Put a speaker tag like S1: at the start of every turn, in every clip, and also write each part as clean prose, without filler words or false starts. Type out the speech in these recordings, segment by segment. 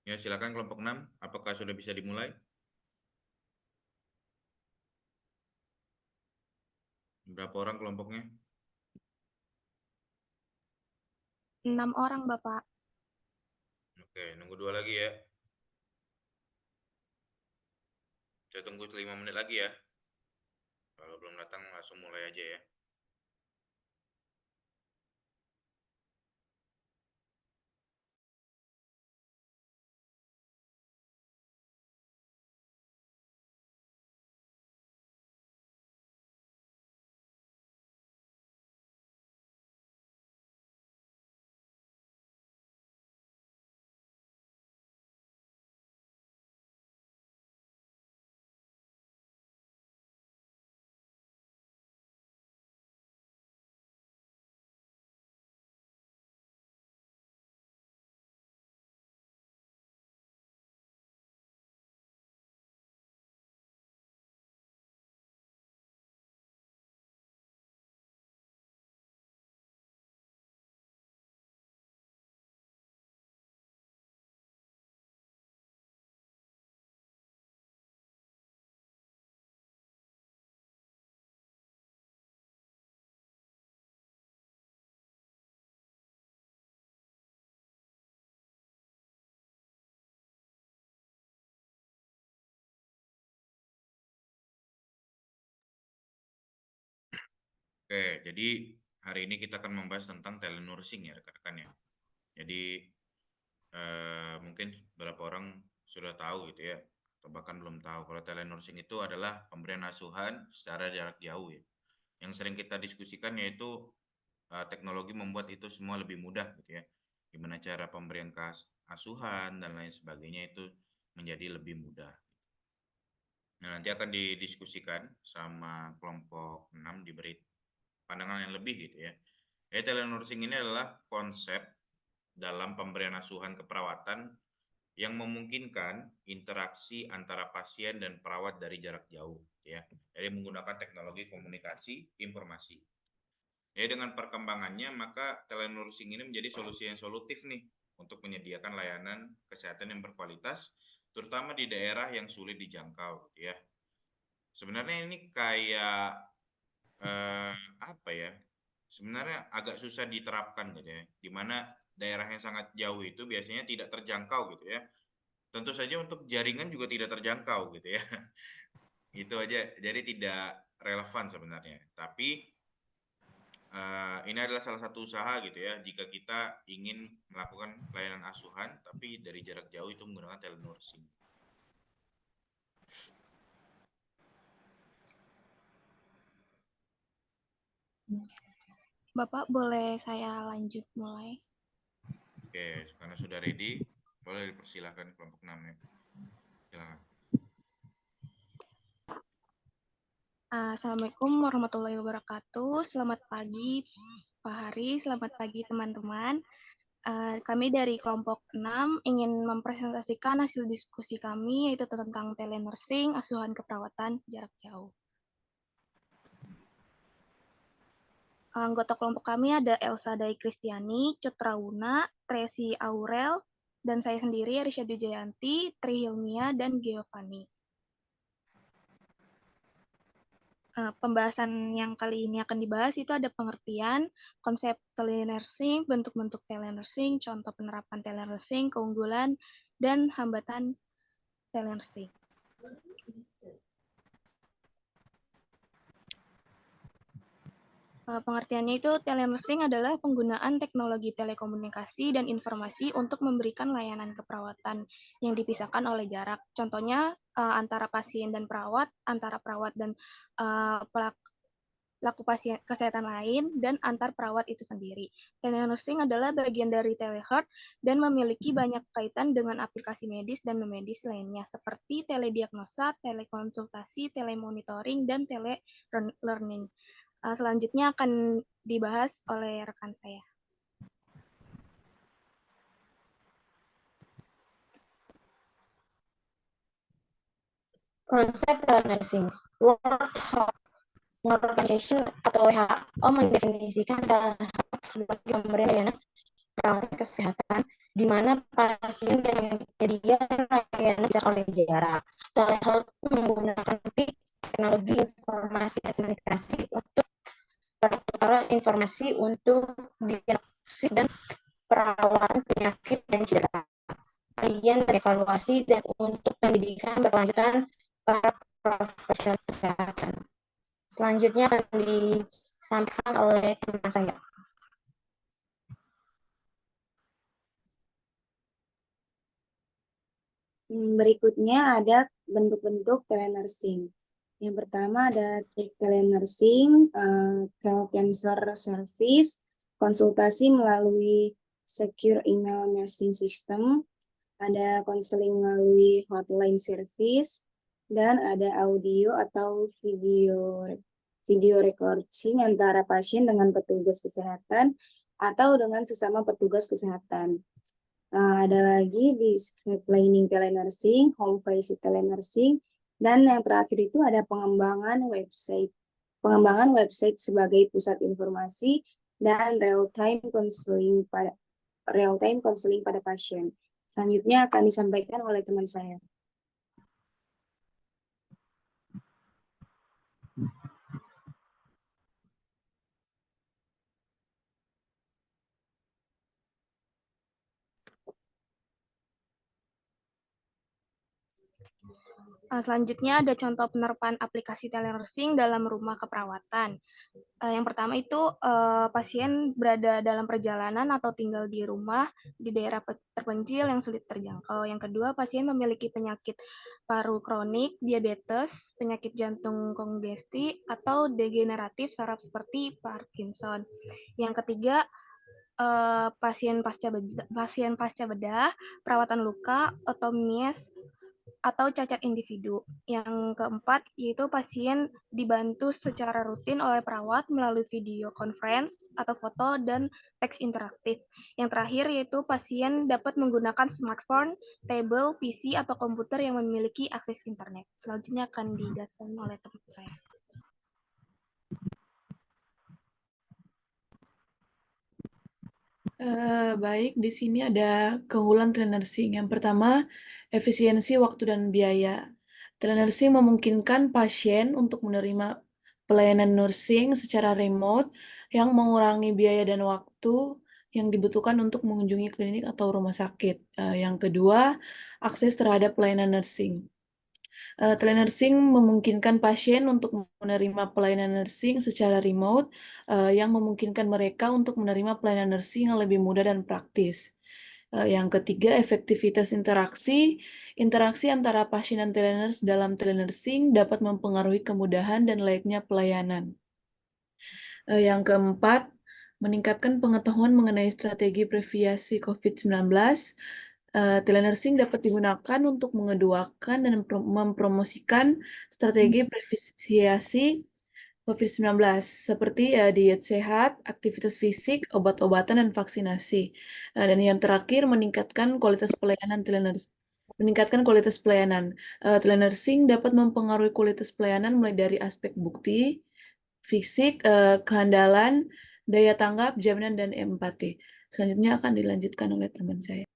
S1: Ya, silakan kelompok 6. Apakah sudah bisa dimulai? Berapa orang kelompoknya?
S2: 6 orang, Bapak.
S1: Oke, nunggu dua lagi ya. Saya tunggu 5 menit lagi ya. Kalau belum datang langsung mulai aja ya. Oke, jadi hari ini kita akan membahas tentang telenursing ya rekan-rekan ya. Jadi mungkin beberapa orang sudah tahu gitu ya, atau bahkan belum tahu kalau telenursing itu adalah pemberian asuhan secara jarak jauh ya. Yang sering kita diskusikan yaitu teknologi membuat itu semua lebih mudah gitu ya. Gimana cara pemberian asuhan dan lain sebagainya itu menjadi lebih mudah. Nah, nanti akan didiskusikan sama kelompok 6 diberi pandangan yang lebih gitu ya. Jadi telenursing ini adalah konsep dalam pemberian asuhan keperawatan yang memungkinkan interaksi antara pasien dan perawat dari jarak jauh ya. Jadi menggunakan teknologi komunikasi informasi. Ya, dengan perkembangannya maka telenursing ini menjadi solusi yang solutif nih untuk menyediakan layanan kesehatan yang berkualitas terutama di daerah yang sulit dijangkau gitu ya. Sebenarnya ini kayak apa ya? Sebenarnya agak susah diterapkan gitu ya. Di mana daerah yang sangat jauh itu biasanya tidak terjangkau gitu ya. Tentu saja untuk jaringan juga tidak terjangkau gitu ya. Itu aja. Jadi tidak relevan sebenarnya. Tapi ini adalah salah satu usaha gitu ya. Jika kita ingin melakukan pelayanan asuhan tapi dari jarak jauh itu menggunakan telenursing.
S2: Bapak, boleh saya lanjut mulai?
S1: Oke, karena sudah ready, boleh dipersilahkan kelompok 6 ya. Silakan.
S2: Assalamualaikum warahmatullahi wabarakatuh. Selamat pagi, Pak Hari. Selamat pagi, teman-teman. Kami dari kelompok 6 ingin mempresentasikan hasil diskusi kami, yaitu tentang telenursing, asuhan keperawatan jarak jauh. Anggota kelompok kami ada Elsa Dai Kristiani, Cut Rauna, Tracy Aurel, dan saya sendiri, Arisha Dujayanti, Tri Hilmia, dan Giovanni. Pembahasan yang kali ini akan dibahas itu ada pengertian, konsep telenursing, bentuk-bentuk telenursing, contoh penerapan telenursing, keunggulan, dan hambatan telenursing. Pengertiannya itu telenursing adalah penggunaan teknologi telekomunikasi dan informasi untuk memberikan layanan keperawatan yang dipisahkan oleh jarak. Contohnya antara pasien dan perawat, antara perawat dan uh, laku pasien kesehatan lain, dan antar perawat itu sendiri. Telenursing adalah bagian dari telehealth dan memiliki banyak kaitan dengan aplikasi medis dan non-medis lainnya, seperti telediagnosa, telekonsultasi, telemonitoring, dan telelearning. Selanjutnya akan dibahas oleh rekan saya.
S3: Konsep telenursing. World Health Organization atau WHO mendefinisikan telehealth sebagai pemberian layanan perawatan kesehatan di mana pasien dan penyedia layanan bisa oleh jarak. Telehealth menggunakan teknologi informasi dan komunikasi untuk pertukaran informasi untuk diagnosis dan perawatan penyakit dan cedera, kajian dan evaluasi, dan untuk pendidikan berkelanjutan para profesional kesehatan. Selanjutnya akan disampaikan oleh teman saya.
S4: Berikutnya ada bentuk-bentuk telenursing. Yang pertama ada telenursing, cancer service, konsultasi melalui secure email nursing system, ada konseling melalui hotline service, dan ada audio atau video recording antara pasien dengan petugas kesehatan atau dengan sesama petugas kesehatan. Ada lagi di script planning telenursing, home visit telenursing, dan yang terakhir itu ada pengembangan website. Pengembangan website sebagai pusat informasi dan real-time counseling pada pasien. Selanjutnya akan disampaikan oleh teman saya.
S2: Selanjutnya ada contoh penerapan aplikasi telenursing dalam rumah keperawatan. Yang pertama itu pasien berada dalam perjalanan atau tinggal di rumah di daerah terpencil yang sulit terjangkau. Yang kedua, pasien memiliki penyakit paru kronik, diabetes, penyakit jantung kongesti, atau degeneratif saraf seperti Parkinson. Yang ketiga, pasien pasca bedah, perawatan luka, otomies, atau cacat individu. Yang keempat, yaitu pasien dibantu secara rutin oleh perawat melalui video conference atau foto dan teks interaktif. Yang terakhir, yaitu pasien dapat menggunakan smartphone, tablet, PC, atau komputer yang memiliki akses internet. Selanjutnya akan dijelaskan oleh teman saya.
S5: Baik, di sini ada keunggulan telenursing. Yang pertama, efisiensi waktu dan biaya. Telenursing memungkinkan pasien untuk menerima pelayanan nursing secara remote yang mengurangi biaya dan waktu yang dibutuhkan untuk mengunjungi klinik atau rumah sakit. Yang kedua, akses terhadap pelayanan nursing. Telenursing memungkinkan pasien untuk menerima pelayanan nursing secara remote yang memungkinkan mereka untuk menerima pelayanan nursing yang lebih mudah dan praktis. Yang ketiga, efektivitas interaksi. Interaksi antara pasien dan telenurs dalam telenursing dapat mempengaruhi kemudahan dan layaknya pelayanan. Yang keempat, meningkatkan pengetahuan mengenai strategi prevensi COVID-19. Telenursing dapat digunakan untuk mengeduakan dan mempromosikan strategi prevensi COVID-19 seperti diet sehat, aktivitas fisik, obat-obatan, dan vaksinasi. Dan yang terakhir, meningkatkan kualitas pelayanan telenursing. Telenursing dapat mempengaruhi kualitas pelayanan mulai dari aspek bukti, fisik, kehandalan, daya tanggap, jaminan, dan empati. Selanjutnya akan dilanjutkan oleh teman saya.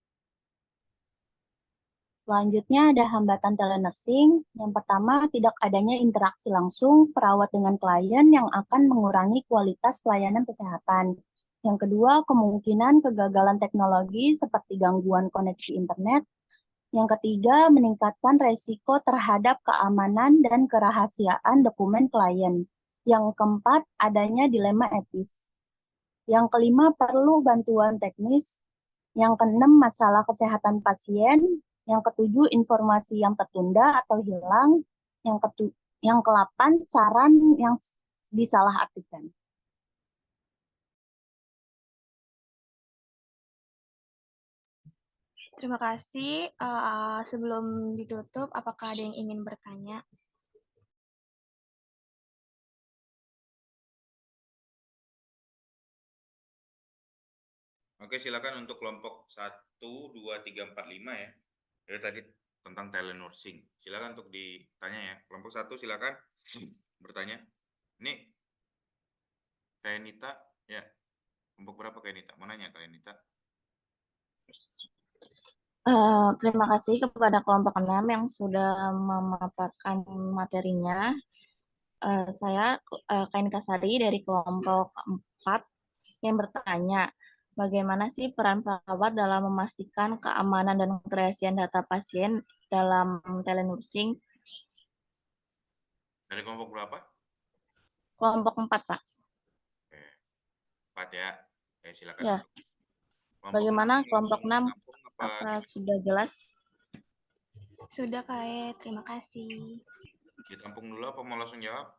S3: Selanjutnya ada hambatan telenursing. Yang pertama, tidak adanya interaksi langsung perawat dengan klien yang akan mengurangi kualitas pelayanan kesehatan. Yang kedua, kemungkinan kegagalan teknologi seperti gangguan koneksi internet. Yang ketiga, meningkatkan resiko terhadap keamanan dan kerahasiaan dokumen klien. Yang keempat, adanya dilema etis. Yang kelima, perlu bantuan teknis. Yang keenam, masalah kesehatan pasien. Yang ketujuh, informasi yang tertunda atau hilang. Yang ke-8, saran yang disalahartikan.
S2: Terima kasih. Sebelum ditutup, apakah ada yang ingin bertanya?
S1: Oke, silakan untuk kelompok 1, 2, 3, 4, 5 ya. Jadi tadi tentang telenursing. Silakan untuk ditanya ya. Kelompok 1 silakan bertanya. Ini Kak Nita ya. Kelompok berapa Kak Nita? Mau nanya Kak Nita?
S3: Terima kasih kepada kelompok 6 yang sudah memaparkan materinya. Saya Kainita Sari dari kelompok 4 yang bertanya, bagaimana sih peran perawat dalam memastikan keamanan dan kerahasiaan data pasien dalam telenursing?
S1: Dari kelompok berapa?
S3: Kelompok 4, Pak.
S1: Oke. 4 ya. Oke, silakan.
S3: Ya,
S1: Kelompok
S3: bagaimana
S1: 6
S3: kelompok
S1: langsung
S3: 6?
S1: ditampung apa?
S3: Apa sudah jelas?
S2: Sudah, Kak. Terima kasih.
S1: Ditampung dulu apa mau langsung jawab?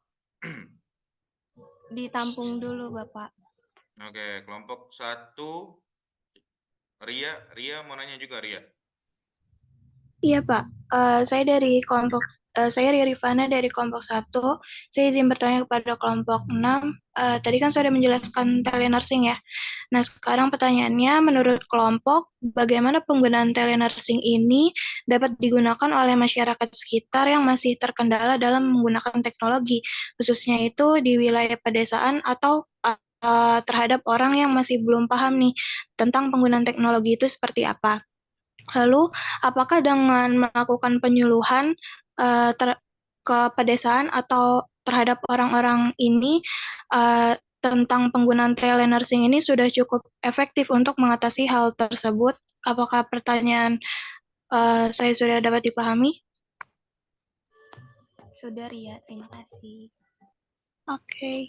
S2: Ditampung dulu, Bapak.
S1: Oke, kelompok 1 Ria mau nanya juga Ria.
S2: Iya, Pak. Saya Rifana dari kelompok 1. Saya izin bertanya kepada kelompok 6. Tadi kan sudah menjelaskan telenursing ya. Nah, sekarang pertanyaannya, menurut kelompok, bagaimana penggunaan telenursing ini dapat digunakan oleh masyarakat sekitar yang masih terkendala dalam menggunakan teknologi, khususnya itu di wilayah pedesaan atau terhadap orang yang masih belum paham nih tentang penggunaan teknologi itu seperti apa. Lalu, apakah dengan melakukan penyuluhan ke pedesaan atau terhadap orang-orang ini tentang penggunaan telenursing ini sudah cukup efektif untuk mengatasi hal tersebut? Apakah pertanyaan saya sudah dapat dipahami? Sudah, Ria. Terima kasih. Oke.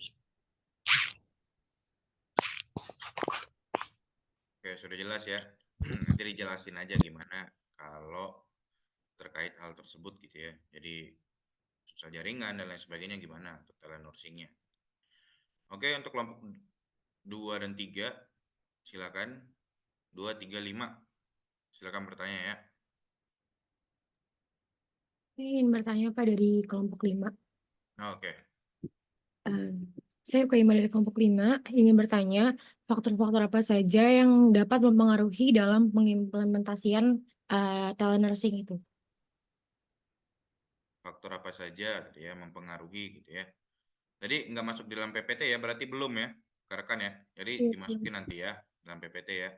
S1: Oke, sudah jelas ya. Nanti dijelasin aja gimana kalau terkait hal tersebut gitu ya. Jadi susah jaringan dan lain sebagainya gimana untuk telenursingnya. Oke, untuk kelompok 2 dan 3 silakan. 2, 3, 5 silakan bertanya ya.
S6: Saya ingin bertanya Pak dari kelompok 5.
S1: Oke.
S6: Saya Ukaima dari kelompok 5 ingin bertanya faktor-faktor apa saja yang dapat mempengaruhi dalam pengimplementasian telenursing itu.
S1: Faktor apa saja gitu ya mempengaruhi gitu ya. Jadi nggak masuk dalam PPT ya, berarti belum ya, rekan ya. Jadi dimasukin nanti ya dalam PPT ya.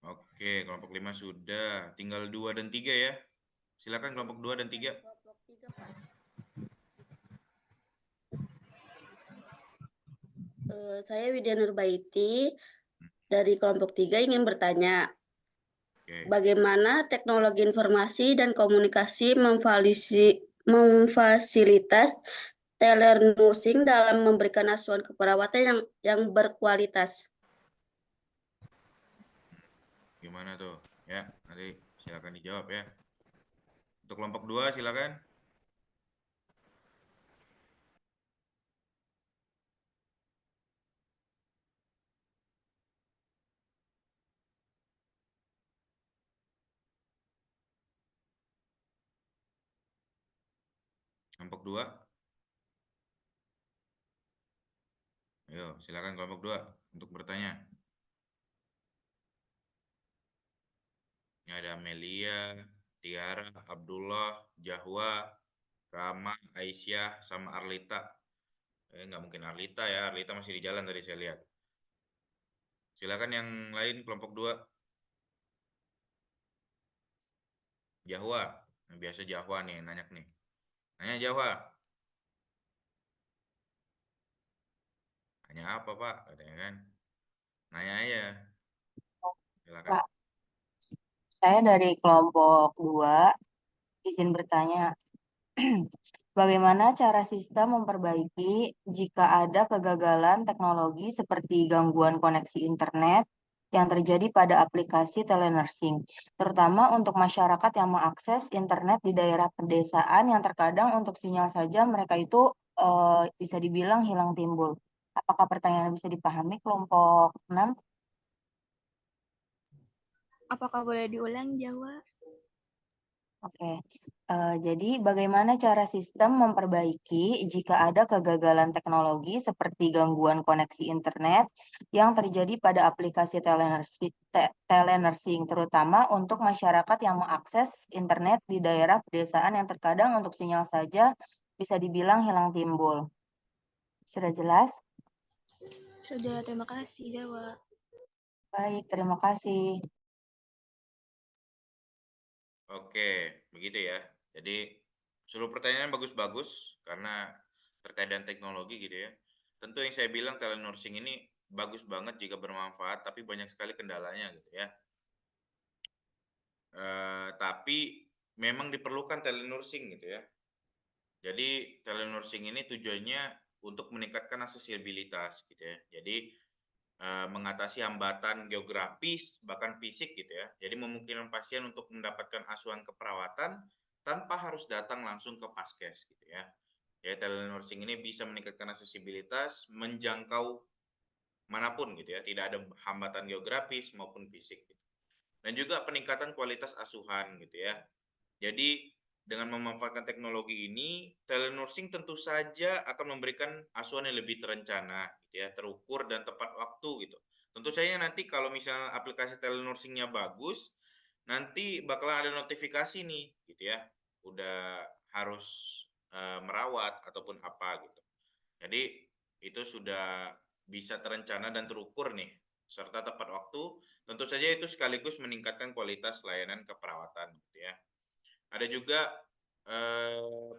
S1: Oke, kelompok 5 sudah. Tinggal 2 dan 3 ya. Silakan kelompok 2 dan 3.
S7: Saya Widya Nurbaiti dari kelompok 3 ingin bertanya, bagaimana teknologi informasi dan komunikasi memfasilitas telenursing dalam memberikan asuhan keperawatan yang berkualitas?
S1: Gimana tuh? Ya, nanti silakan dijawab ya. Untuk kelompok 2 silakan. Kelompok 2. Ayo, silakan kelompok 2 untuk bertanya. Ini ada Amelia, Tiara, Abdullah, Jahwa, Rama, Aisyah, sama Arlita. Nggak mungkin Arlita ya, Arlita masih di jalan tadi saya lihat. Silakan yang lain kelompok 2. Jahwa, nah, biasa Jahwa nih nanya nih. Nanya Jahwa. Nanya apa Pak? Katanya kan. Nanya aja. Silakan.
S3: Pak, saya dari kelompok 2 izin bertanya, bagaimana cara sistem memperbaiki jika ada kegagalan teknologi seperti gangguan koneksi internet, yang terjadi pada aplikasi telenursing, terutama untuk masyarakat yang mengakses internet di daerah pedesaan yang terkadang untuk sinyal saja mereka itu bisa dibilang hilang timbul. Apakah pertanyaan bisa dipahami kelompok 6?
S2: Apakah boleh diulang, Jawa?
S3: Oke, jadi bagaimana cara sistem memperbaiki jika ada kegagalan teknologi seperti gangguan koneksi internet yang terjadi pada aplikasi telenursing, terutama untuk masyarakat yang mengakses internet di daerah pedesaan yang terkadang untuk sinyal saja bisa dibilang hilang timbul. Sudah jelas?
S2: Sudah, terima kasih, Jawa.
S3: Baik, terima kasih.
S1: Oke, begitu ya. Jadi seluruh pertanyaan bagus-bagus karena terkait dengan teknologi gitu ya. Tentu yang saya bilang telenursing ini bagus banget jika bermanfaat, tapi banyak sekali kendalanya gitu ya. Tapi memang diperlukan telenursing gitu ya. Jadi telenursing ini tujuannya untuk meningkatkan aksesibilitas gitu ya. Jadi mengatasi hambatan geografis bahkan fisik gitu ya. Jadi memungkinkan pasien untuk mendapatkan asuhan keperawatan tanpa harus datang langsung ke paskes gitu ya. Ya telenursing ini bisa meningkatkan aksesibilitas menjangkau manapun gitu ya. Tidak ada hambatan geografis maupun fisik gitu. Dan juga peningkatan kualitas asuhan gitu ya. Jadi dengan memanfaatkan teknologi ini, telenursing tentu saja akan memberikan asuhan yang lebih terencana, gitu ya, terukur dan tepat waktu gitu. Tentu saja nanti kalau misalnya aplikasi telenursingnya bagus, nanti bakalan ada notifikasi nih, gitu ya, udah harus merawat ataupun apa gitu. Jadi itu sudah bisa terencana dan terukur nih, serta tepat waktu. Tentu saja itu sekaligus meningkatkan kualitas layanan keperawatan, gitu ya. Ada juga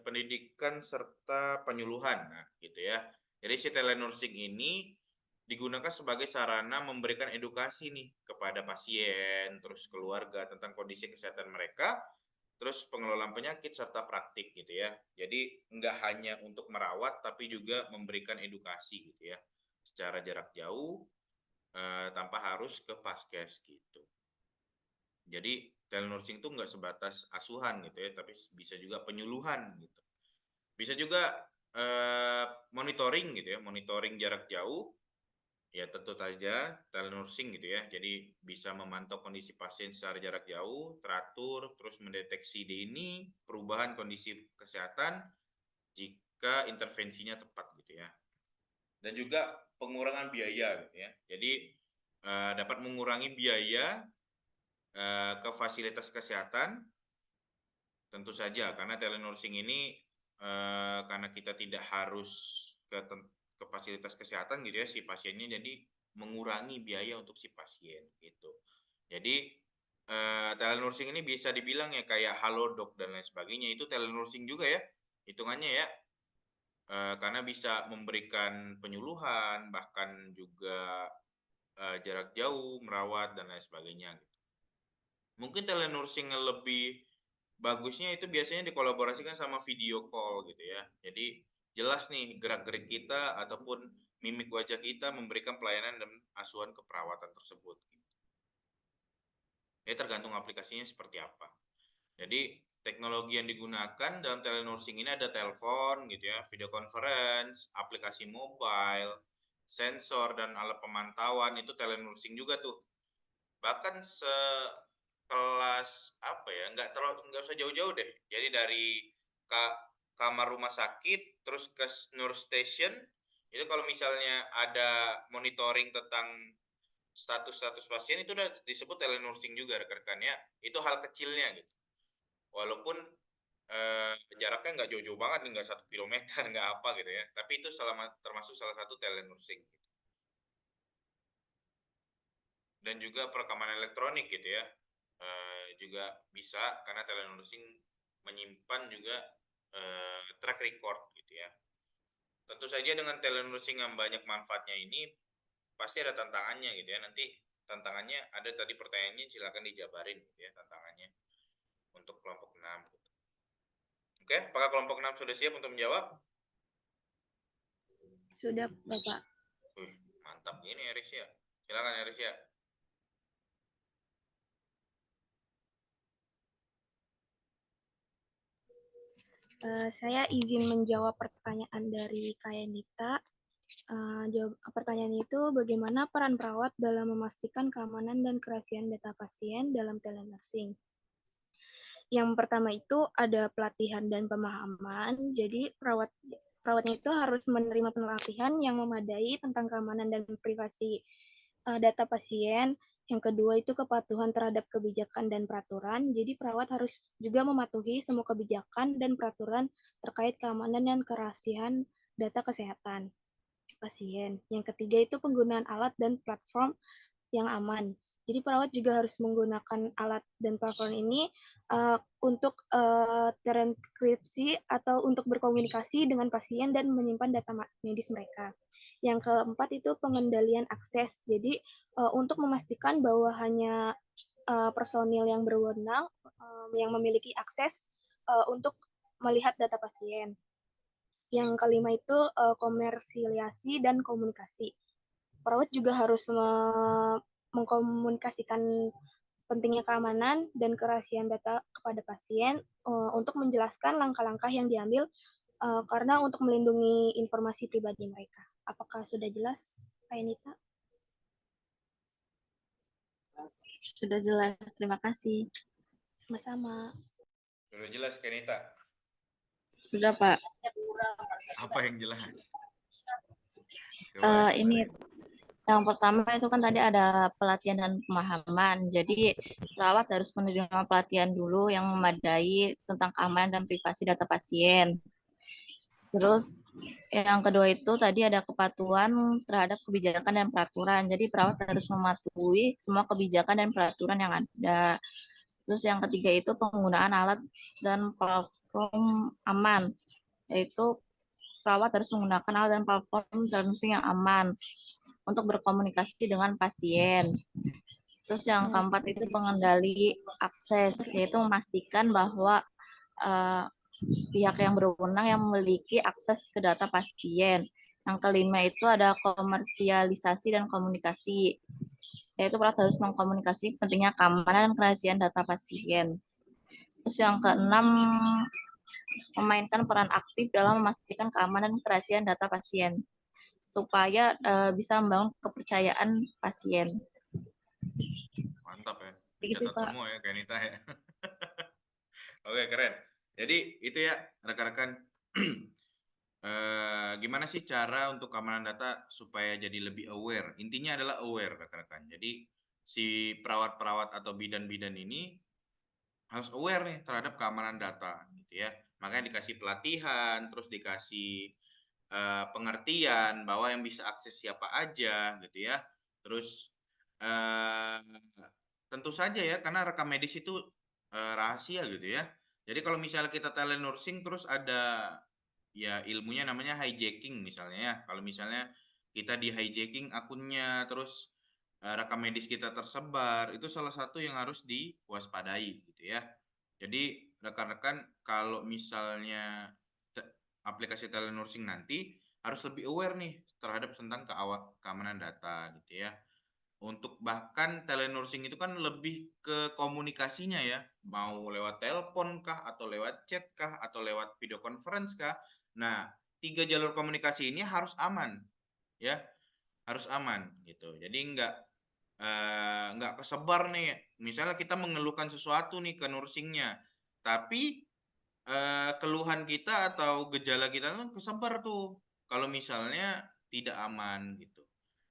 S1: pendidikan serta penyuluhan, nah, gitu ya. Jadi si telenursing ini digunakan sebagai sarana memberikan edukasi nih kepada pasien, terus keluarga tentang kondisi kesehatan mereka, terus pengelolaan penyakit serta praktik gitu ya. Jadi nggak hanya untuk merawat, tapi juga memberikan edukasi gitu ya, secara jarak jauh tanpa harus ke paskes gitu. Jadi telenursing itu nggak sebatas asuhan gitu ya, tapi bisa juga penyuluhan gitu. Bisa juga monitoring gitu ya, monitoring jarak jauh. Ya tentu saja telenursing gitu ya. Jadi bisa memantau kondisi pasien secara jarak jauh, teratur, terus mendeteksi dini perubahan kondisi kesehatan jika intervensinya tepat gitu ya. Dan juga pengurangan biaya gitu ya. Jadi dapat mengurangi biaya ke fasilitas kesehatan tentu saja karena telenursing ini karena kita tidak harus ke fasilitas kesehatan gitu ya si pasiennya, jadi mengurangi biaya untuk si pasien gitu. Jadi telenursing ini bisa dibilang ya kayak Halodoc dan lain sebagainya, itu telenursing juga ya hitungannya ya, karena bisa memberikan penyuluhan bahkan juga jarak jauh merawat dan lain sebagainya gitu. Mungkin telenursing lebih bagusnya itu biasanya dikolaborasikan sama video call gitu ya. Jadi jelas nih gerak-gerik kita ataupun mimik wajah kita memberikan pelayanan dan asuhan keperawatan tersebut. Ya tergantung aplikasinya seperti apa. Jadi teknologi yang digunakan dalam telenursing ini ada telepon gitu ya, video conference, aplikasi mobile, sensor dan alat pemantauan, itu telenursing juga tuh. Bahkan kelas apa ya, nggak usah jauh-jauh deh. Jadi dari kamar rumah sakit terus ke nurse station itu kalau misalnya ada monitoring tentang status pasien itu udah disebut telenursing juga rekan-rekan ya. Itu hal kecilnya gitu. Walaupun jaraknya nggak jauh-jauh banget, nggak 1 kilometer, nggak apa gitu ya. Tapi itu termasuk salah satu telenursing. Dan juga perekaman elektronik gitu ya. Juga bisa karena telenursing menyimpan juga track record gitu ya. Tentu saja dengan telenursing yang banyak manfaatnya ini pasti ada tantangannya gitu ya. Nanti tantangannya ada tadi pertanyaannya, silakan dijabarin gitu ya tantangannya untuk kelompok 6 gitu. Oke, apakah kelompok 6 sudah siap untuk menjawab?
S2: Sudah, Bapak.
S1: Mantap ini Erisya. Silakan Erisya.
S2: Saya izin menjawab pertanyaan dari Kak Yanita. Pertanyaan itu, bagaimana peran perawat dalam memastikan keamanan dan kerahasiaan data pasien dalam telenursing? Yang pertama itu ada pelatihan dan pemahaman. Jadi perawatnya itu harus menerima pelatihan yang memadai tentang keamanan dan privasi data pasien. Yang kedua itu kepatuhan terhadap kebijakan dan peraturan. Jadi perawat harus juga mematuhi semua kebijakan dan peraturan terkait keamanan dan kerahasiaan data kesehatan pasien. Yang ketiga itu penggunaan alat dan platform yang aman. Jadi perawat juga harus menggunakan alat dan platform ini untuk terenkripsi atau untuk berkomunikasi dengan pasien dan menyimpan data medis mereka. Yang keempat itu pengendalian akses. Jadi untuk memastikan bahwa hanya personil yang berwenang yang memiliki akses untuk melihat data pasien. Yang kelima itu komersialisasi dan komunikasi. Perawat juga harus mengkomunikasikan pentingnya keamanan dan kerahasiaan data kepada pasien untuk menjelaskan langkah-langkah yang diambil karena untuk melindungi informasi pribadi mereka. Apakah sudah jelas, Kak Yanita?
S3: Sudah jelas, terima kasih.
S2: Sama-sama.
S1: Sudah jelas, Kak Yanita?
S3: Sudah, Pak.
S1: Apa yang jelas?
S3: Ini yang pertama itu kan tadi ada pelatihan dan pemahaman. Jadi perawat harus menerima pelatihan dulu yang memadai tentang keamanan dan privasi data pasien. Terus yang kedua itu tadi ada kepatuhan terhadap kebijakan dan peraturan. Jadi perawat harus mematuhi semua kebijakan dan peraturan yang ada. Terus yang ketiga itu penggunaan alat dan platform aman, yaitu perawat harus menggunakan alat dan platform telenursing yang aman untuk berkomunikasi dengan pasien. Terus yang keempat itu pengendali akses, yaitu memastikan bahwa pihak yang berwenang yang memiliki akses ke data pasien. Yang kelima itu ada komersialisasi dan komunikasi, yaitu perawat harus mengkomunikasi pentingnya keamanan dan kerahasiaan data pasien. Terus yang keenam, memainkan peran aktif dalam memastikan keamanan dan kerahasiaan data pasien supaya bisa membangun kepercayaan pasien.
S1: Mantap ya,
S3: Begitu,
S1: dicatat
S3: Pak.
S1: semua ya, Kak Yanita ya. Oke, keren. Jadi itu ya rekan-rekan, gimana sih cara untuk keamanan data supaya jadi lebih aware? Intinya adalah aware, rekan-rekan. Jadi si perawat-perawat atau bidan-bidan ini harus aware nih terhadap keamanan data, gitu ya. Makanya dikasih pelatihan, terus dikasih pengertian bahwa yang bisa akses siapa aja, gitu ya. Terus tentu saja ya, karena rekam medis itu rahasia gitu ya. Jadi kalau misalnya kita telenursing terus ada ya ilmunya namanya hijacking misalnya ya. Kalau misalnya kita di hijacking akunnya terus rekam medis kita tersebar, itu salah satu yang harus diwaspadai gitu ya. Jadi rekan-rekan kalau misalnya aplikasi telenursing nanti harus lebih aware nih terhadap tentang keamanan data gitu ya. Untuk bahkan telenursing itu kan lebih ke komunikasinya ya, mau lewat telepon kah atau lewat chat kah atau lewat video conference kah. Nah, 3 jalur komunikasi ini harus aman ya, harus aman gitu. Jadi nggak kesebar nih. Misalnya kita mengeluhkan sesuatu nih ke nursingnya, tapi keluhan kita atau gejala kita tuh kesebar tuh kalau misalnya tidak aman gitu.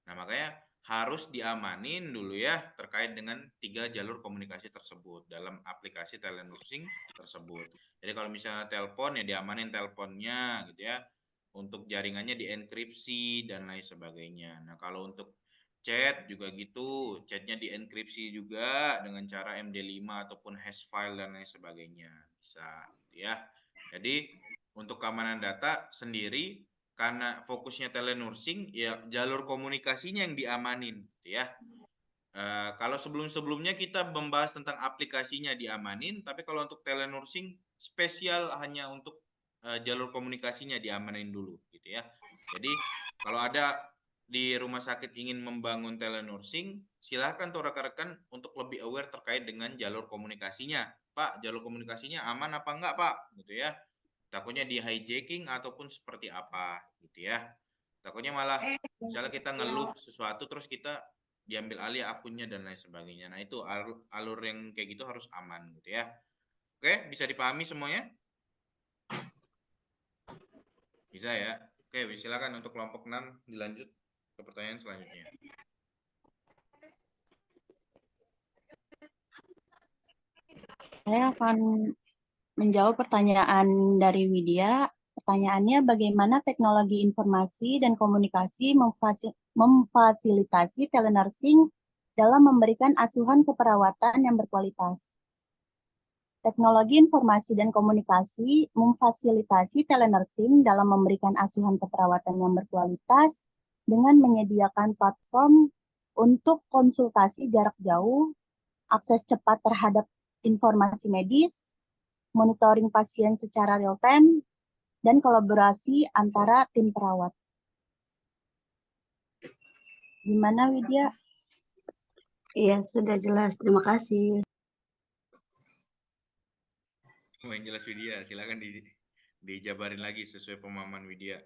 S1: Nah, makanya harus diamanin dulu ya terkait dengan 3 jalur komunikasi tersebut dalam aplikasi telenursing tersebut. Jadi kalau misalnya telepon ya diamanin teleponnya gitu ya. Untuk jaringannya dienkripsi dan lain sebagainya. Nah, kalau untuk chat juga gitu, chatnya dienkripsi juga dengan cara MD5 ataupun hash file dan lain sebagainya. Bisa gitu ya. Jadi untuk keamanan data sendiri karena fokusnya telenursing ya jalur komunikasinya yang diamanin gitu ya. Kalau sebelum-sebelumnya kita membahas tentang aplikasinya diamanin, tapi kalau untuk telenursing spesial hanya untuk jalur komunikasinya diamanin dulu gitu ya. Jadi kalau ada di rumah sakit ingin membangun telenursing, silahkan tuh rekan-rekan untuk lebih aware terkait dengan jalur komunikasinya. Pak, jalur komunikasinya aman apa enggak, Pak? Gitu ya. Takutnya di hijacking ataupun seperti apa gitu ya. Takutnya malah misalnya kita ngeluh sesuatu terus kita diambil alih akunnya dan lain sebagainya. Nah, itu alur yang kayak gitu harus aman gitu ya. Oke, bisa dipahami semuanya? Bisa ya. Oke, silakan untuk kelompok 6 dilanjut ke pertanyaan selanjutnya.
S8: Saya akan menjawab pertanyaan dari Widya. Pertanyaannya, bagaimana teknologi informasi dan komunikasi memfasilitasi telenursing dalam memberikan asuhan keperawatan yang berkualitas? Teknologi informasi dan komunikasi memfasilitasi telenursing dalam memberikan asuhan keperawatan yang berkualitas dengan menyediakan platform untuk konsultasi jarak jauh, akses cepat terhadap informasi medis, monitoring pasien secara real-time, dan kolaborasi antara tim perawat. Gimana, Widya?
S7: Iya, sudah jelas. Terima kasih.
S1: Yang jelas Widya, silakan dijabarin lagi sesuai pemahaman Widya.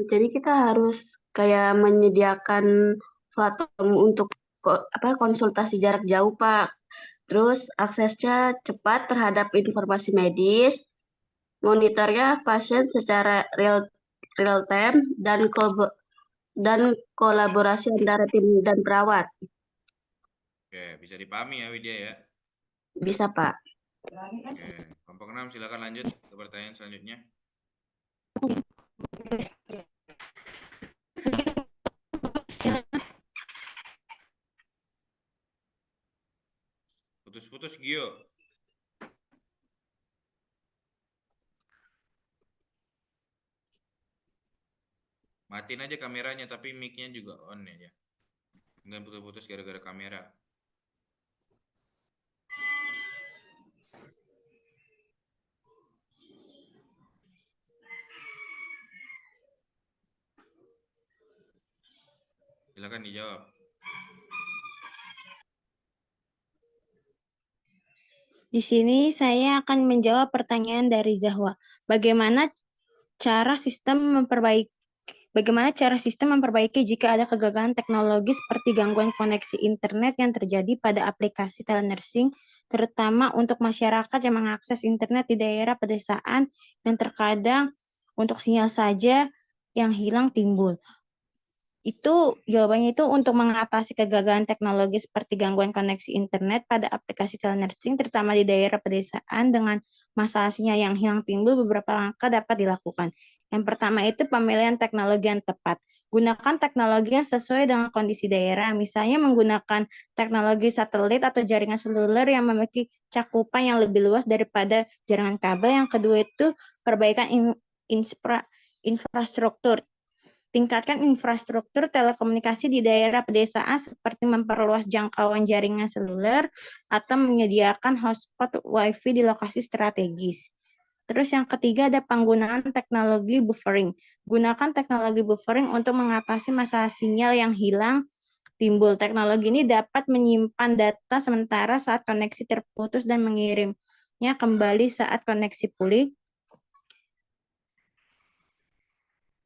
S7: Jadi kita harus kayak menyediakan platform untuk konsultasi jarak jauh, Pak. Terus aksesnya cepat terhadap informasi medis, monitornya pasien secara real time dan kolaborasi antara tim dan perawat.
S1: Oke, bisa dipahami ya Widya ya?
S7: Bisa, Pak.
S1: Oke, kelompok 6 silakan lanjut ke pertanyaan selanjutnya. Putus-putus Gio. Matiin aja kameranya tapi mic-nya juga on ya. Jangan putus-putus gara-gara kamera. Silakan dijawab.
S3: Di sini saya akan menjawab pertanyaan dari Zahwa. Bagaimana cara sistem memperbaiki jika ada kegagalan teknologi seperti gangguan koneksi internet yang terjadi pada aplikasi telenursing, terutama untuk masyarakat yang mengakses internet di daerah pedesaan yang terkadang untuk sinyal saja yang hilang timbul. Jawabannya itu untuk mengatasi kegagalan teknologi seperti gangguan koneksi internet pada aplikasi telenursing, terutama di daerah pedesaan dengan masalah sinyal yang hilang timbul, beberapa langkah dapat dilakukan. Yang pertama itu pemilihan teknologi yang tepat. Gunakan teknologi yang sesuai dengan kondisi daerah, misalnya menggunakan teknologi satelit atau jaringan seluler yang memiliki cakupan yang lebih luas daripada jaringan kabel. Yang kedua itu perbaikan infrastruktur. Tingkatkan infrastruktur telekomunikasi di daerah pedesaan seperti memperluas jangkauan jaringan seluler atau menyediakan hotspot Wi-Fi di lokasi strategis. Terus yang ketiga ada penggunaan teknologi buffering. Gunakan teknologi buffering untuk mengatasi masalah sinyal yang hilang timbul. Teknologi ini dapat menyimpan data sementara saat koneksi terputus dan mengirimnya kembali saat koneksi pulih.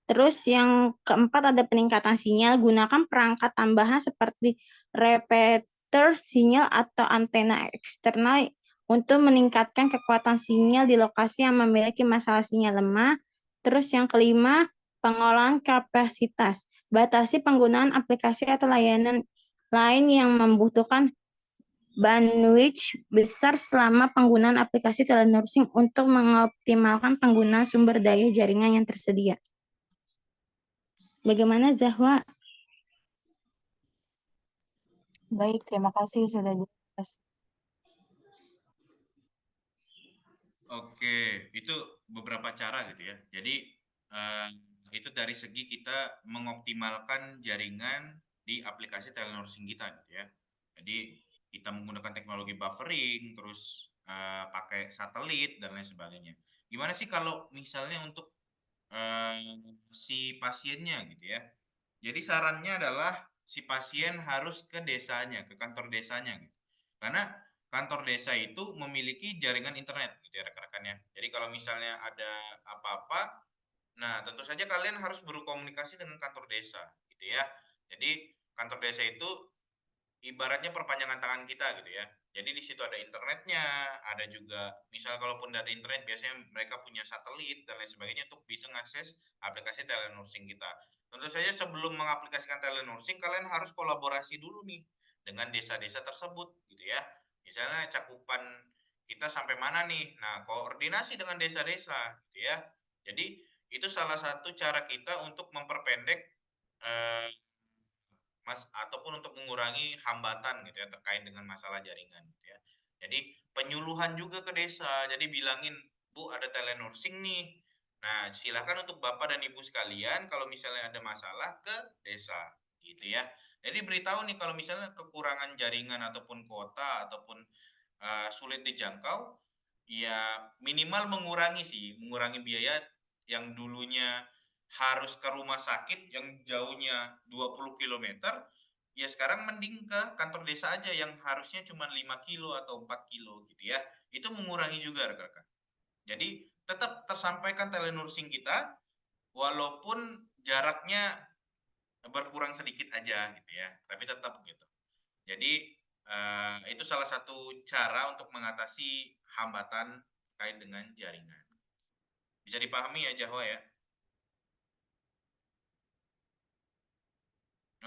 S3: Terus yang keempat ada peningkatan sinyal. Gunakan perangkat tambahan seperti repeater sinyal atau antena eksternal untuk meningkatkan kekuatan sinyal di lokasi yang memiliki masalah sinyal lemah. Terus yang kelima, pengolahan kapasitas. Batasi penggunaan aplikasi atau layanan lain yang membutuhkan bandwidth besar selama penggunaan aplikasi telenursing untuk mengoptimalkan penggunaan sumber daya jaringan yang tersedia. Bagaimana Zahwa?
S8: Baik, terima kasih sudah jelas.
S1: Oke, itu beberapa cara gitu ya. Jadi itu dari segi kita mengoptimalkan jaringan di aplikasi telenursing kita gitu ya. Jadi kita menggunakan teknologi buffering, terus pakai satelit dan lain sebagainya. Gimana sih kalau misalnya untuk si pasiennya gitu ya? Jadi sarannya adalah si pasien harus ke desanya, ke kantor desanya gitu. Karena kantor desa itu memiliki jaringan internet gitu ya rekan-rekannya. Jadi kalau misalnya ada apa-apa, nah tentu saja kalian harus berkomunikasi dengan kantor desa gitu ya. Jadi kantor desa itu ibaratnya perpanjangan tangan kita gitu ya. Jadi di situ ada internetnya, ada juga misal kalaupun ada internet biasanya mereka punya satelit dan lain sebagainya untuk bisa mengakses aplikasi telenursing kita. Tentu saja sebelum mengaplikasikan telenursing kalian harus kolaborasi dulu nih dengan desa-desa tersebut gitu ya. Misalnya cakupan kita sampai mana nih. Nah, koordinasi dengan desa-desa gitu ya. Jadi itu salah satu cara kita untuk memperpendek eh, ataupun untuk mengurangi hambatan gitu ya terkait dengan masalah jaringan gitu ya. Jadi penyuluhan juga ke desa. Jadi bilangin, Bu, ada telenursing nih. Nah, silakan untuk Bapak dan Ibu sekalian kalau misalnya ada masalah ke desa gitu ya. Jadi beritahu nih kalau misalnya kekurangan jaringan ataupun kuota ataupun sulit dijangkau, ya minimal mengurangi biaya yang dulunya harus ke rumah sakit yang jauhnya 20 km, ya sekarang mending ke kantor desa aja yang harusnya cuma 5 kilo atau 4 kilo gitu ya. Itu mengurangi juga rekan-rekan. Jadi tetap tersampaikan telenursing kita walaupun jaraknya berkurang sedikit aja gitu ya. Tapi tetap gitu. Jadi itu salah satu cara untuk mengatasi hambatan terkait dengan jaringan. Bisa dipahami ya Jahwa ya?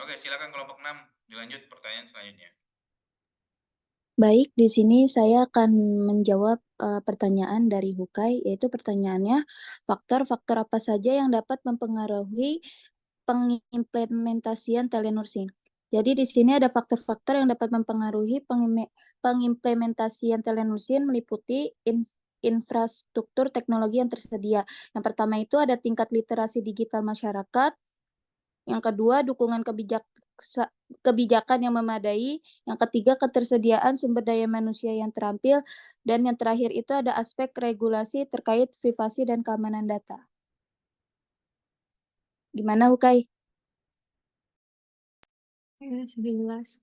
S1: Oke, silakan kelompok 6 dilanjut pertanyaan selanjutnya.
S9: Baik, di sini saya akan menjawab pertanyaan dari Hukai, yaitu pertanyaannya, faktor-faktor apa saja yang dapat mempengaruhi pengimplementasian telenursing. Jadi di sini ada faktor-faktor yang dapat mempengaruhi pengimplementasian telenursing meliputi infrastruktur teknologi yang tersedia. Yang pertama itu ada tingkat literasi digital masyarakat. Yang kedua, dukungan kebijakan yang memadai. Yang ketiga, ketersediaan sumber daya manusia yang terampil. Dan yang terakhir itu ada aspek regulasi terkait privasi dan keamanan data. Gimana, Hukai?
S6: Ya, sudah jelas.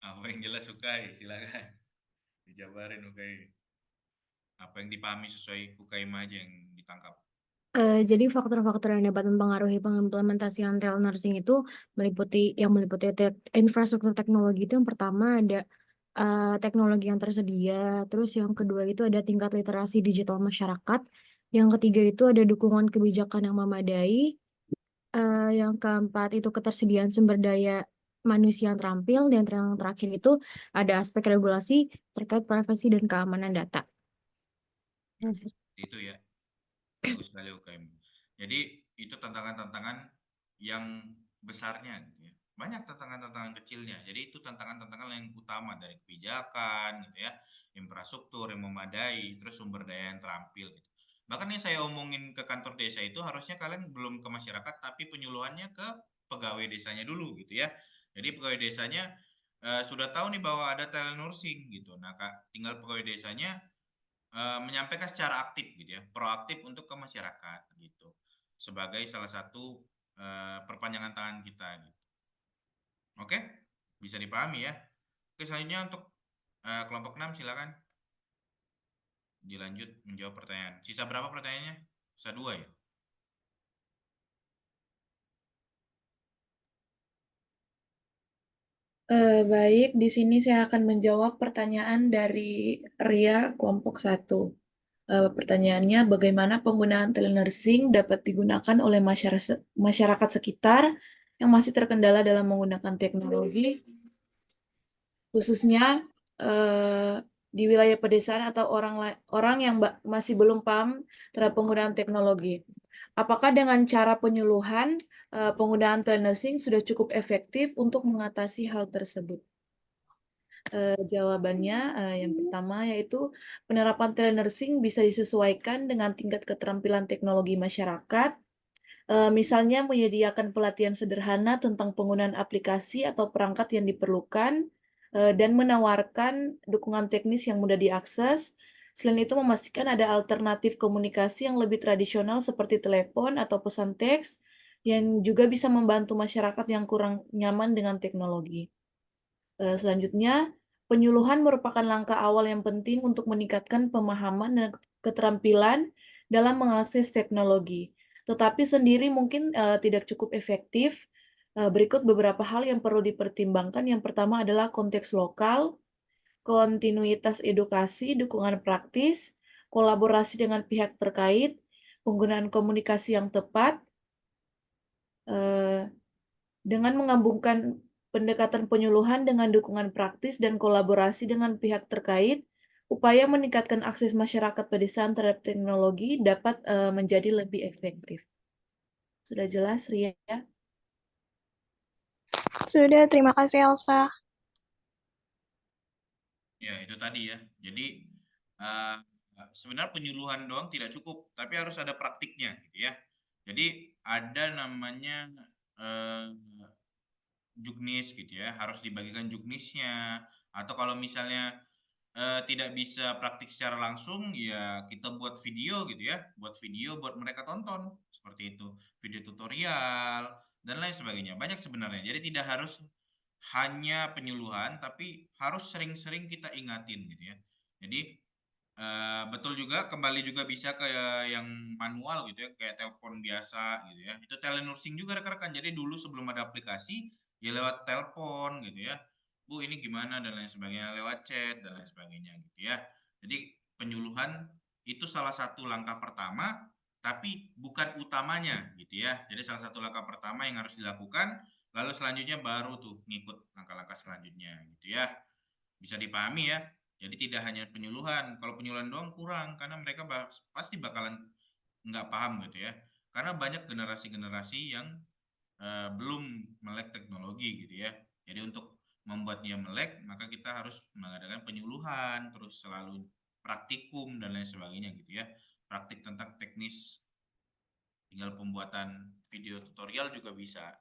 S1: Apa yang jelas Hukai? Silakan dijabarin Hukai. Apa yang dipahami sesuai Hukai aja yang ditangkap.
S6: Jadi faktor-faktor yang dapat mempengaruhi pengimplementasian telenursing itu meliputi infrastruktur teknologi. Itu yang pertama ada teknologi yang tersedia, terus yang kedua itu ada tingkat literasi digital masyarakat, yang ketiga itu ada dukungan kebijakan yang memadai, yang keempat itu ketersediaan sumber daya manusia yang terampil, dan yang terakhir itu ada aspek regulasi terkait privasi dan keamanan data.
S1: Itu ya. Bagus sekali UKM. Jadi itu tantangan-tantangan yang besarnya gitu ya. Banyak tantangan-tantangan kecilnya. Jadi itu tantangan-tantangan yang utama dari kebijakan gitu ya, infrastruktur yang memadai, terus sumber daya yang terampil gitu. Bahkan yang saya omongin ke kantor desa itu harusnya kalian belum ke masyarakat tapi penyuluhannya ke pegawai desanya dulu gitu ya. Jadi pegawai desanya sudah tahu nih bahwa ada telenursing gitu. Nah, tinggal pegawai desanya menyampaikan secara aktif gitu ya, proaktif untuk ke masyarakat gitu, sebagai salah satu perpanjangan tangan kita gitu. Oke, bisa dipahami ya. Oke, selanjutnya untuk kelompok 6 silakan dilanjut menjawab pertanyaan. Sisa berapa pertanyaannya? Sisa 2 ya?
S5: Baik, di sini saya akan menjawab pertanyaan dari Ria kelompok 1. Pertanyaannya, bagaimana penggunaan telenursing dapat digunakan oleh masyarakat sekitar yang masih terkendala dalam menggunakan teknologi, khususnya di wilayah pedesaan atau orang yang masih belum paham terhadap penggunaan teknologi. Apakah dengan cara penyuluhan, penggunaan telenursing sudah cukup efektif untuk mengatasi hal tersebut? Jawabannya yang pertama yaitu penerapan telenursing bisa disesuaikan dengan tingkat keterampilan teknologi masyarakat. Misalnya menyediakan pelatihan sederhana tentang penggunaan aplikasi atau perangkat yang diperlukan dan menawarkan dukungan teknis yang mudah diakses. Selain itu memastikan ada alternatif komunikasi yang lebih tradisional seperti telepon atau pesan teks yang juga bisa membantu masyarakat yang kurang nyaman dengan teknologi. Selanjutnya, penyuluhan merupakan langkah awal yang penting untuk meningkatkan pemahaman dan keterampilan dalam mengakses teknologi. Tetapi sendiri mungkin tidak cukup efektif. Berikut beberapa hal yang perlu dipertimbangkan. Yang pertama adalah konteks lokal, kontinuitas edukasi, dukungan praktis, kolaborasi dengan pihak terkait, penggunaan komunikasi yang tepat, dengan menggabungkan pendekatan penyuluhan dengan dukungan praktis dan kolaborasi dengan pihak terkait, upaya meningkatkan akses masyarakat pedesaan terhadap teknologi dapat menjadi lebih efektif. Sudah jelas, Ria?
S2: Sudah, terima kasih Elsa.
S1: Ya, itu tadi ya. Jadi sebenarnya penyuluhan doang tidak cukup, tapi harus ada praktiknya, gitu ya. Jadi ada namanya juknis, gitu ya. Harus dibagikan juknisnya. Atau kalau misalnya tidak bisa praktik secara langsung, ya kita buat video, gitu ya. Buat video buat mereka tonton, seperti itu. Video tutorial dan lain sebagainya. Banyak sebenarnya. Jadi tidak harus hanya penyuluhan, tapi harus sering-sering kita ingatin, gitu ya. Jadi betul juga, kembali juga bisa ke yang manual, gitu ya, kayak telepon biasa, gitu ya. Itu telenursing juga rekan-rekan. Jadi dulu sebelum ada aplikasi, ya lewat telepon, gitu ya. Bu, ini gimana dan lain sebagainya, lewat chat dan lain sebagainya, gitu ya. Jadi penyuluhan itu salah satu langkah pertama, tapi bukan utamanya, gitu ya. Jadi salah satu langkah pertama yang harus dilakukan, lalu selanjutnya baru tuh ngikut langkah-langkah selanjutnya, gitu ya. Bisa dipahami ya. Jadi tidak hanya penyuluhan. Kalau penyuluhan doang kurang, karena mereka pasti bakalan nggak paham, gitu ya. Karena banyak generasi-generasi yang belum melek teknologi, gitu ya. Jadi untuk membuat dia melek, maka kita harus mengadakan penyuluhan, terus selalu praktikum dan lain sebagainya, gitu ya. Praktik tentang teknis, tinggal pembuatan video tutorial juga bisa.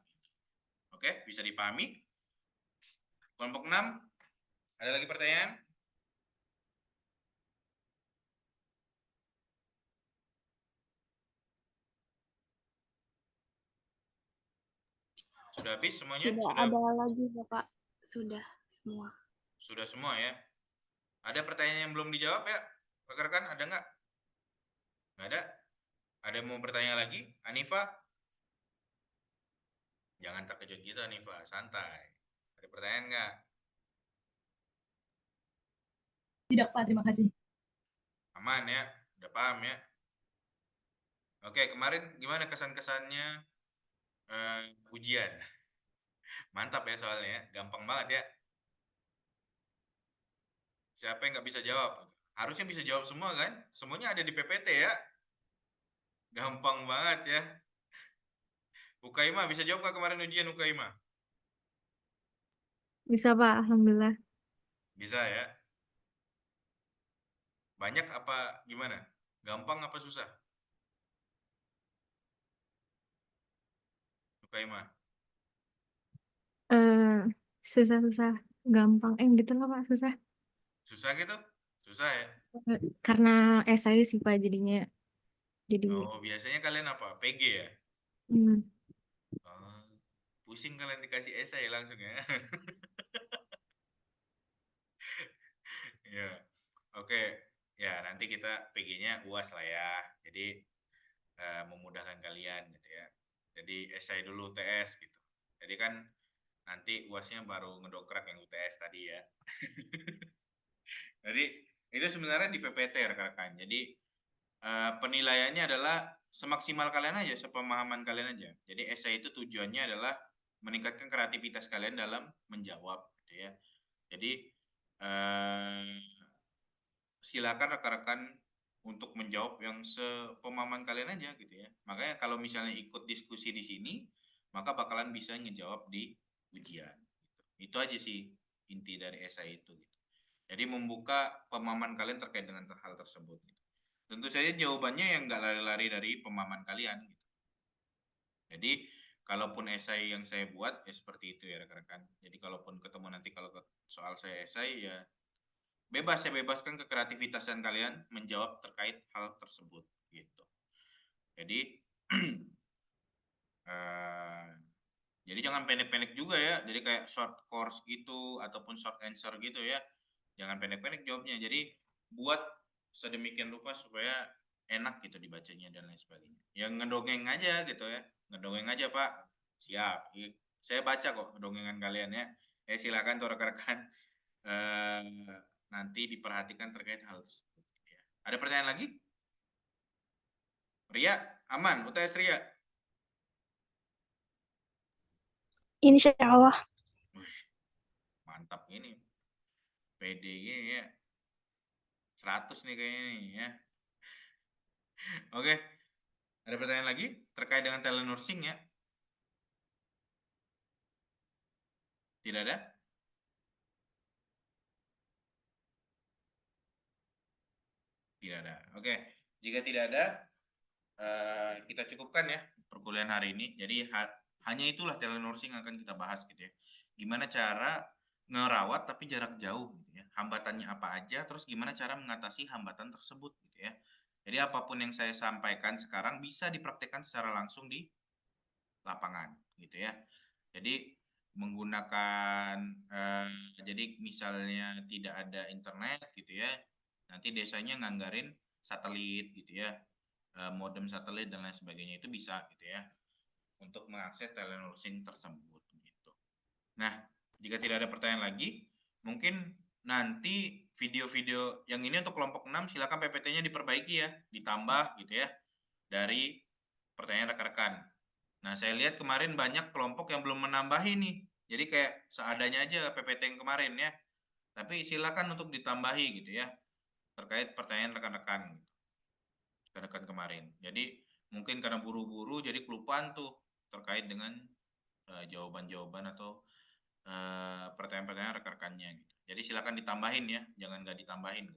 S1: Oke, bisa dipahami? Kelompok 6, ada lagi pertanyaan? Sudah habis semuanya?
S2: Tidak
S1: Sudah
S2: ada lagi, Bapak. Sudah semua.
S1: Sudah semua ya? Ada pertanyaan yang belum dijawab ya? Rekan-rekan, ada nggak? Nggak ada? Ada yang mau bertanya lagi? Anifa? Jangan terkejut gitu, Anifa. Santai. Ada pertanyaan nggak?
S10: Tidak, Pak. Terima kasih.
S1: Aman ya? Udah paham ya? Oke, kemarin gimana kesan-kesannya ujian? Mantap ya soalnya ya? Gampang banget ya? Siapa yang nggak bisa jawab? Harusnya bisa jawab semua kan? Semuanya ada di PPT ya? Gampang banget ya? Ukaima, bisa jawab nggak kemarin ujian Ukaima?
S6: Bisa, Pak. Alhamdulillah.
S1: Bisa ya? Banyak apa gimana? Gampang apa susah? Ukaima.
S6: Susah-susah. Gampang. Gitu loh, Pak. Susah.
S1: Susah gitu? Susah ya?
S6: Karena esai sih, Pak, jadinya. Jadi,
S1: Oh, biasanya kalian apa? PG ya?
S6: hmm.
S1: Oh, pusing kalian dikasih esai langsung ya? Ya, oke. Ya, nanti kita PG-nya UAS lah ya. Jadi, memudahkan kalian gitu ya. Jadi, esai dulu UTS gitu. Jadi kan nanti UASnya baru ngedokrak yang UTS tadi ya. Jadi, itu sebenarnya di PPT rekan-rekan. Jadi, penilaiannya adalah semaksimal kalian aja, sepemahaman kalian aja. Jadi esai itu tujuannya adalah meningkatkan kreativitas kalian dalam menjawab, gitu ya. Jadi silakan rekan-rekan untuk menjawab yang sepemahaman kalian aja, gitu ya. Makanya kalau misalnya ikut diskusi di sini, maka bakalan bisa ngejawab di ujian. Gitu. Itu aja sih inti dari esai itu. Gitu. Jadi membuka pemahaman kalian terkait dengan hal tersebut. Gitu. Tentu saja jawabannya yang nggak lari-lari dari pemahaman kalian. Gitu. Jadi kalaupun esai yang saya buat ya seperti itu ya rekan-rekan. Jadi kalaupun ketemu nanti kalau soal saya esai ya bebas, saya bebaskan kekreativitasan kalian menjawab terkait hal tersebut gitu. Jadi Eh, jadi jangan pendek-pendek juga ya. Jadi kayak short course gitu ataupun short answer gitu ya. Jangan pendek-pendek jawabnya. Jadi buat sedemikian rupa supaya enak gitu dibacanya dan lain sebagainya. Yang ngedongeng aja gitu ya. Ngedongeng aja Pak. Siap. Saya baca kok dongengan kalian ya. Silakan tuh rekan-rekan nanti diperhatikan terkait hal tersebut. Ya. Ada pertanyaan lagi? Ria, aman? UTS Ria?
S2: Insya Allah.
S1: Mantap ini. PD ya. 100 nih kayaknya nih ya. Oke. Ada pertanyaan lagi terkait dengan telenursing ya? Tidak ada? Tidak ada. Oke. Jika tidak ada, kita cukupkan ya perkuliahan hari ini. Jadi hanya itulah telenursing yang akan kita bahas gitu ya. Gimana cara ngerawat tapi jarak jauh gitu ya. Hambatannya apa aja, terus gimana cara mengatasi hambatan tersebut gitu ya. Jadi apapun yang saya sampaikan sekarang bisa dipraktekkan secara langsung di lapangan gitu ya. Jadi menggunakan jadi misalnya tidak ada internet gitu ya. Nanti desanya nganggarin satelit gitu ya. Modem satelit dan lain sebagainya itu bisa gitu ya untuk mengakses telenursing tersebut gitu. Nah, jika tidak ada pertanyaan lagi, mungkin nanti video-video yang ini untuk kelompok 6 silakan PPT-nya diperbaiki ya, ditambah gitu ya dari pertanyaan rekan-rekan. Nah, saya lihat kemarin banyak kelompok yang belum menambahi nih. Jadi kayak seadanya aja PPT yang kemarin ya. Tapi silakan untuk ditambahi gitu ya terkait pertanyaan rekan-rekan kemarin. Jadi mungkin karena buru-buru jadi kelupaan tuh terkait dengan jawaban-jawaban atau pertanyaan-pertanyaan rekan-rekannya gitu. Jadi silakan ditambahin ya, jangan nggak ditambahin.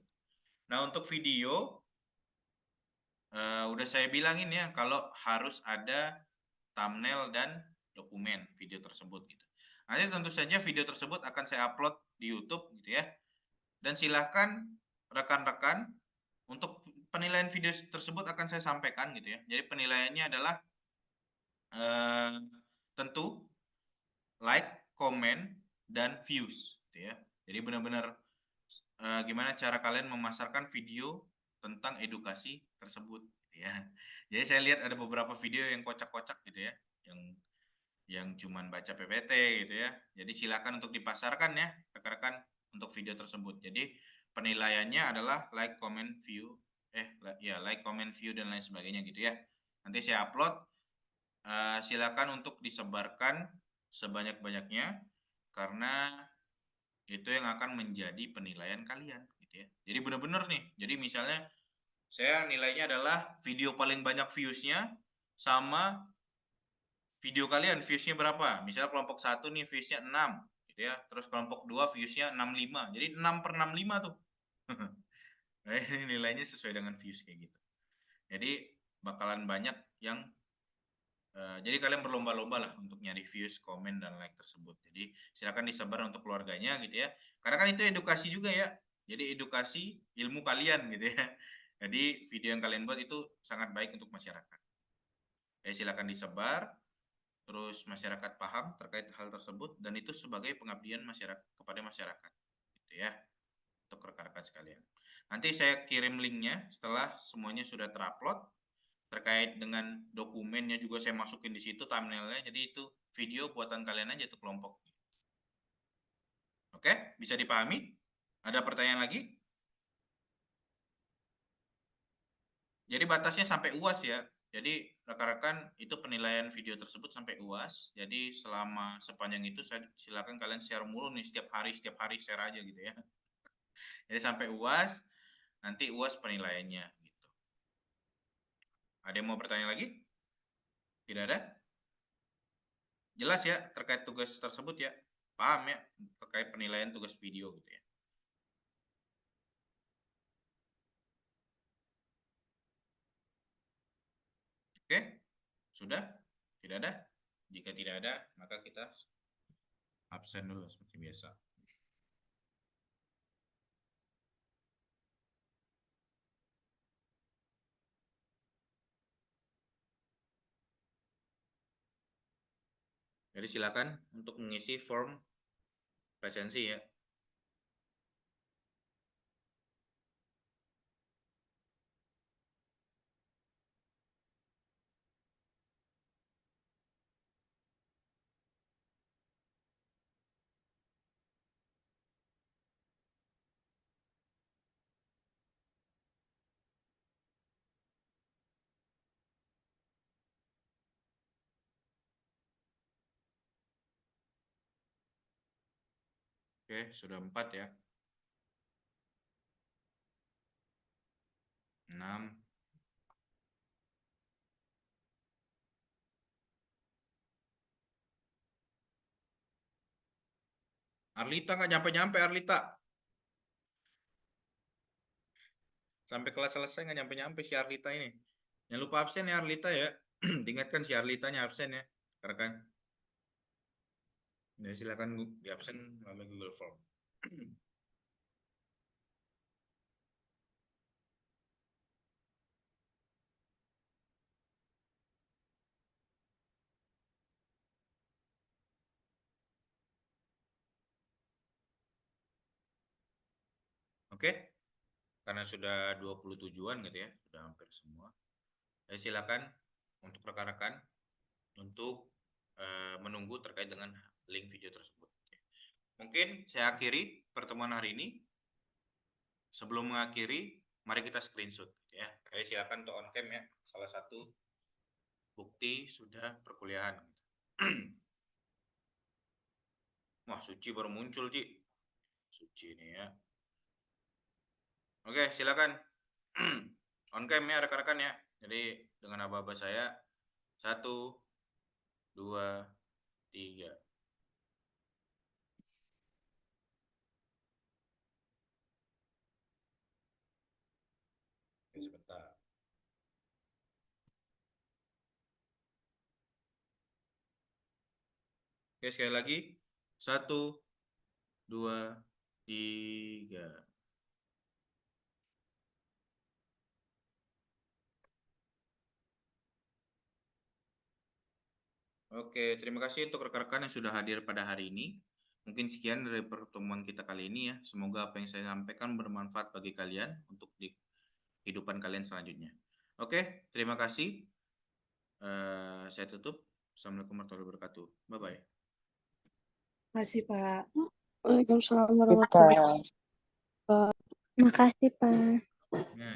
S1: Nah untuk video udah saya bilangin ya kalau harus ada thumbnail dan dokumen video tersebut gitu. Nanti tentu saja video tersebut akan saya upload di YouTube gitu ya. Dan silahkan rekan-rekan untuk penilaian video tersebut akan saya sampaikan gitu ya. Jadi penilaiannya adalah tentu like, comment, dan views gitu ya. Jadi benar-benar gimana cara kalian memasarkan video tentang edukasi tersebut gitu ya. Jadi saya lihat ada beberapa video yang kocak-kocak gitu ya, yang cuman baca PPT gitu ya. Jadi silakan untuk dipasarkan ya rekan-rekan untuk video tersebut. Jadi penilaiannya adalah like, comment, view, like, comment, view dan lain sebagainya gitu ya. Nanti saya upload. Silakan untuk disebarkan sebanyak-banyaknya karena itu yang akan menjadi penilaian kalian gitu ya. Jadi benar-benar nih. Jadi misalnya saya nilainya adalah video paling banyak viewsnya sama video kalian viewsnya berapa. Misalnya kelompok 1 nih viewsnya 6 gitu ya. Terus kelompok 2 viewsnya 65. Jadi 6/65 tuh. Nilainya sesuai dengan views kayak gitu. Jadi bakalan banyak yang jadi kalian berlomba-lomba lah untuk nyari views, komen, dan like tersebut. Jadi silakan disebar untuk keluarganya gitu ya. Karena kan itu edukasi juga ya. Jadi edukasi ilmu kalian gitu ya. Jadi video yang kalian buat itu sangat baik untuk masyarakat. Jadi silakan disebar, terus masyarakat paham terkait hal tersebut dan itu sebagai pengabdian masyarakat kepada masyarakat, gitu ya. Untuk rekan-rekan sekalian. Nanti saya kirim linknya setelah semuanya sudah terupload. Terkait dengan dokumennya juga saya masukin di situ thumbnailnya. Jadi itu video buatan kalian aja tuh kelompok. Oke, bisa dipahami? Ada pertanyaan lagi? Jadi batasnya sampai UAS ya. Jadi rekan-rekan itu penilaian video tersebut sampai UAS. Jadi selama sepanjang itu saya silakan kalian share mulu nih setiap hari share aja gitu ya. Jadi sampai UAS, nanti UAS penilaiannya gitu. Ada yang mau bertanya lagi? Tidak ada? Jelas ya terkait tugas tersebut ya? Paham ya terkait penilaian tugas video gitu ya? Oke? Sudah? Tidak ada? Jika tidak ada, maka kita absen dulu seperti biasa. Jadi silakan untuk mengisi form presensi ya. Oke, sudah 4 ya. 6. Arlita nggak nyampe-nyampe Arlita. Sampai kelas selesai nggak nyampe-nyampe si Arlita ini. Jangan lupa absen ya Arlita ya. Diingatkan si Arlitanya absen ya. Rekan. Ya, silakan di absen melalui Google Form. Oke. Karena sudah 20 tujuan gitu ya. Sudah hampir semua. Jadi silakan untuk rekan-rekan untuk menunggu terkait dengan link video tersebut. Mungkin saya akhiri pertemuan hari ini. Sebelum mengakhiri, mari kita screenshot ya. Jadi silakan untuk on cam ya. Salah satu bukti sudah perkuliahan. Wah, Suci baru muncul, Ci. Suci ini ya. Oke, silakan. On cam ya rekan-rekan ya. Jadi dengan aba-aba saya 1, 2, 3. Oke, sebentar. Oke, sekali lagi. 1, 2, 3. Oke, terima kasih untuk rekan-rekan yang sudah hadir pada hari ini. Mungkin sekian dari pertemuan kita kali ini ya. Semoga apa yang saya sampaikan bermanfaat bagi kalian untuk di kehidupan kalian selanjutnya. Oke, terima kasih. Saya tutup. Assalamualaikum warahmatullahi wabarakatuh. Bye-bye.
S5: Terima kasih, Pak.
S3: Waalaikumsalam warahmatullahi wabarakatuh.
S2: Makasih, Pak.
S1: Ya,